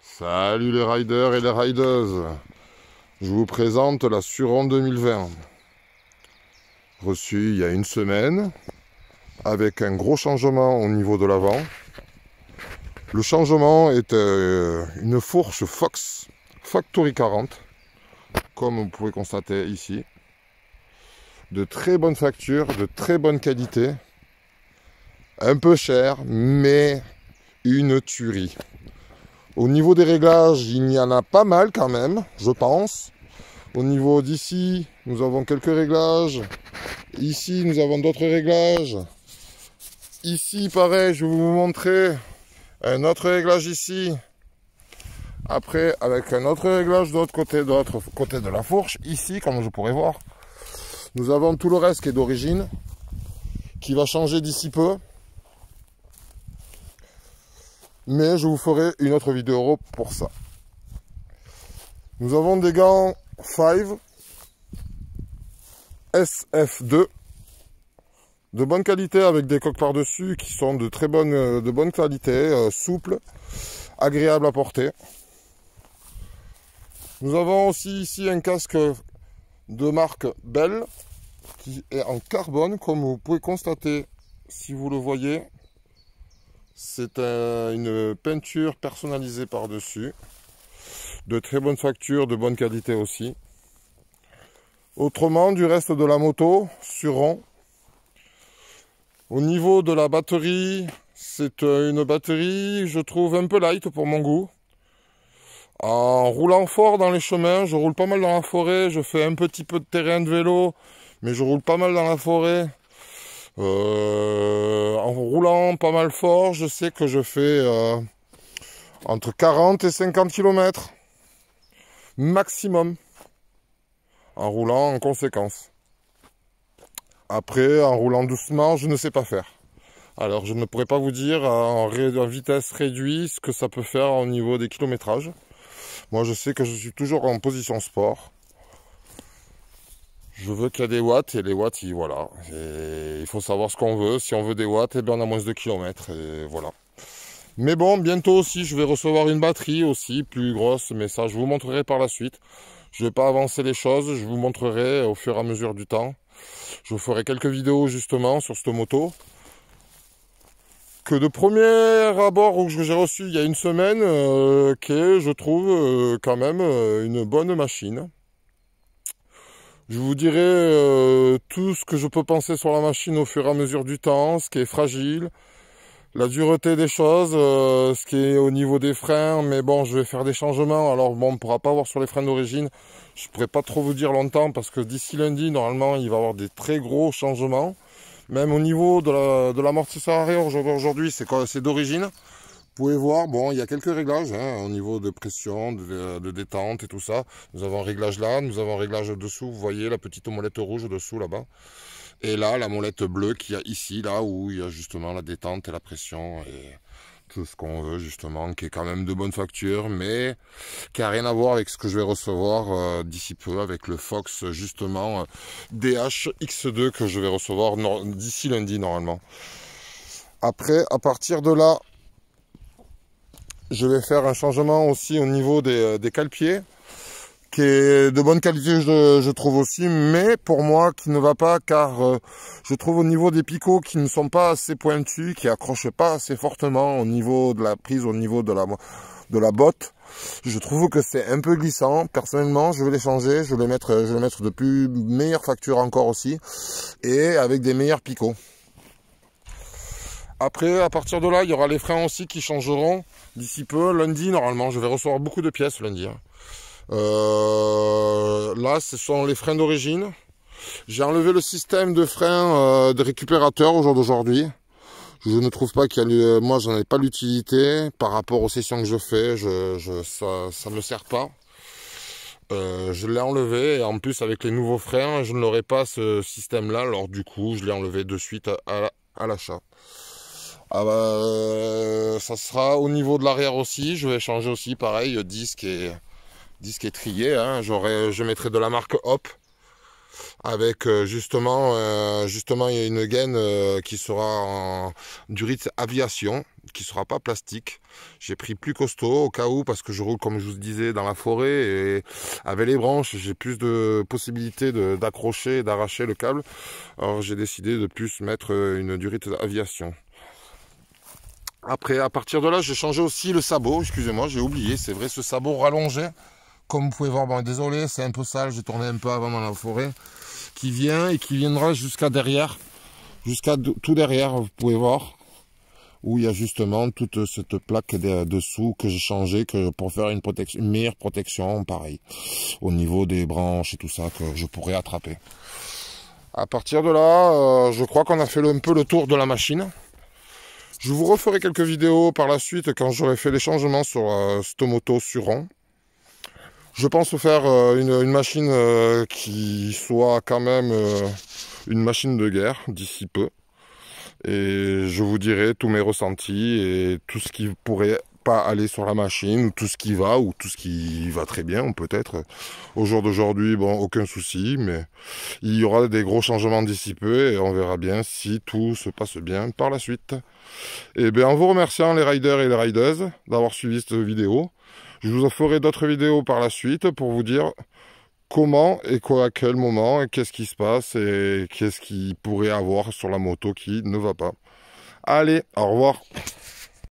Salut les riders et les rideuses. Je vous présente la Suron 2020. Reçue il y a une semaine, avec un gros changement au niveau de l'avant. Le changement est une fourche Fox Factory 40, comme vous pouvez constater ici. De très bonne facture, de très bonne qualité. Un peu cher, mais une tuerie. Au niveau des réglages, il y en a pas mal quand même, je pense. Au niveau d'ici, nous avons quelques réglages. Ici, nous avons d'autres réglages. Ici, pareil, je vais vous montrer un autre réglage ici. Après, avec un autre réglage de l'autre côté de la fourche. Ici, comme je pourrais voir, nous avons tout le reste qui est d'origine, qui va changer d'ici peu. Mais je vous ferai une autre vidéo pour ça. Nous avons des gants 5 SF2 de bonne qualité avec des coques par-dessus qui sont de très bonne qualité, souples, agréables à porter. Nous avons aussi ici un casque de marque Bell qui est en carbone, comme vous pouvez constater si vous le voyez. C'est une peinture personnalisée par-dessus, de très bonne facture, de bonne qualité aussi. Autrement, du reste de la moto, Suron. Au niveau de la batterie, c'est une batterie, je trouve, un peu light pour mon goût. En roulant fort dans les chemins, je roule pas mal dans la forêt, je fais un petit peu de terrain de vélo, mais je roule pas mal dans la forêt. En roulant pas mal fort, je sais que je fais entre 40 et 50 km maximum en roulant en conséquence. Après, en roulant doucement, je ne sais pas faire. Alors, je ne pourrais pas vous dire en vitesse réduite ce que ça peut faire au niveau des kilométrages. Moi, je sais que je suis toujours en position sport. Je veux qu'il y ait des watts, et les watts, voilà. Et il faut savoir ce qu'on veut. Si on veut des watts, eh bien on a moins de kilomètres, et voilà. Mais bon, bientôt aussi, je vais recevoir une batterie aussi, plus grosse, mais ça, je vous montrerai par la suite. Je ne vais pas avancer les choses, je vous montrerai au fur et à mesure du temps. Je vous ferai quelques vidéos, justement, sur cette moto. Que de premier abord, que j'ai reçu il y a une semaine, qui est, je trouve, quand même, une bonne machine. Je vous dirai tout ce que je peux penser sur la machine au fur et à mesure du temps, ce qui est fragile, la dureté des choses, ce qui est au niveau des freins, mais bon, je vais faire des changements, alors bon, on ne pourra pas voir sur les freins d'origine, je ne pourrai pas trop vous dire longtemps, parce que d'ici lundi, normalement, il va y avoir des très gros changements, même au niveau de l'amortisseur arrière, aujourd'hui, c'est d'origine. Vous pouvez voir, bon, il y a quelques réglages au niveau de pression, de détente et tout ça. Nous avons un réglage là, nous avons un réglage dessous, vous voyez la petite molette rouge dessous là-bas. Et là, la molette bleue qu'il y a ici, là où il y a justement la détente et la pression et tout ce qu'on veut justement, qui est quand même de bonne facture, mais qui n'a rien à voir avec ce que je vais recevoir d'ici peu avec le Fox justement DH X2 que je vais recevoir d'ici lundi normalement. Après, à partir de là, je vais faire un changement aussi au niveau des cale-pieds, qui est de bonne qualité je trouve aussi, mais pour moi qui ne va pas car je trouve au niveau des picots qui ne sont pas assez pointus, qui accrochent pas assez fortement au niveau de la prise, au niveau de la botte. Je trouve que c'est un peu glissant. Personnellement, je vais les changer, je vais les mettre de plus meilleure facture encore aussi, et avec des meilleurs picots. Après, à partir de là, il y aura les freins aussi qui changeront d'ici peu. Lundi, normalement, je vais recevoir beaucoup de pièces lundi. Là, ce sont les freins d'origine. J'ai enlevé le système de frein de récupérateur au jour d'aujourd'hui. Je ne trouve pas qu'il y a... Moi, j'en ai pas l'utilité. Par rapport aux sessions que je fais, ça me sert pas. Je l'ai enlevé. Et en plus, avec les nouveaux freins, je n'aurai pas ce système-là. Alors, du coup, je l'ai enlevé de suite à l'achat. Ça sera au niveau de l'arrière aussi, je vais changer aussi pareil, disque et étrier, je mettrai de la marque Hop avec justement il y a une gaine qui sera en Durit Aviation qui ne sera pas plastique. J'ai pris plus costaud au cas où, parce que je roule, comme je vous disais, dans la forêt, et avec les branches, j'ai plus de possibilités d'accrocher et d'arracher le câble. Alors j'ai décidé de plus mettre une durite aviation. Après, à partir de là, j'ai changé aussi le sabot. Excusez-moi, j'ai oublié, c'est vrai, ce sabot rallongé. Comme vous pouvez voir, bon, désolé, c'est un peu sale, j'ai tourné un peu avant dans la forêt. Qui vient et qui viendra jusqu'à derrière. Jusqu'à tout derrière, vous pouvez voir. Où il y a justement toute cette plaque dessous que j'ai changé pour faire une meilleure protection, pareil. Au niveau des branches et tout ça que je pourrais attraper. À partir de là, je crois qu'on a fait un peu le tour de la machine. Je vous referai quelques vidéos par la suite quand j'aurai fait les changements sur cette moto sur rond. Je pense faire une machine qui soit quand même une machine de guerre d'ici peu. Et je vous dirai tous mes ressentis et tout ce qui pourrait pas aller sur la machine, ou tout ce qui va, ou tout ce qui va très bien, peut-être. Au jour d'aujourd'hui, bon, aucun souci, mais il y aura des gros changements d'ici peu et on verra bien si tout se passe bien par la suite. Et bien, en vous remerciant les riders et les rideuses d'avoir suivi cette vidéo, je vous en ferai d'autres vidéos par la suite pour vous dire comment et quoi, à quel moment, et qu'est-ce qui se passe et qu'est-ce qu'il pourrait avoir sur la moto qui ne va pas. Allez, au revoir.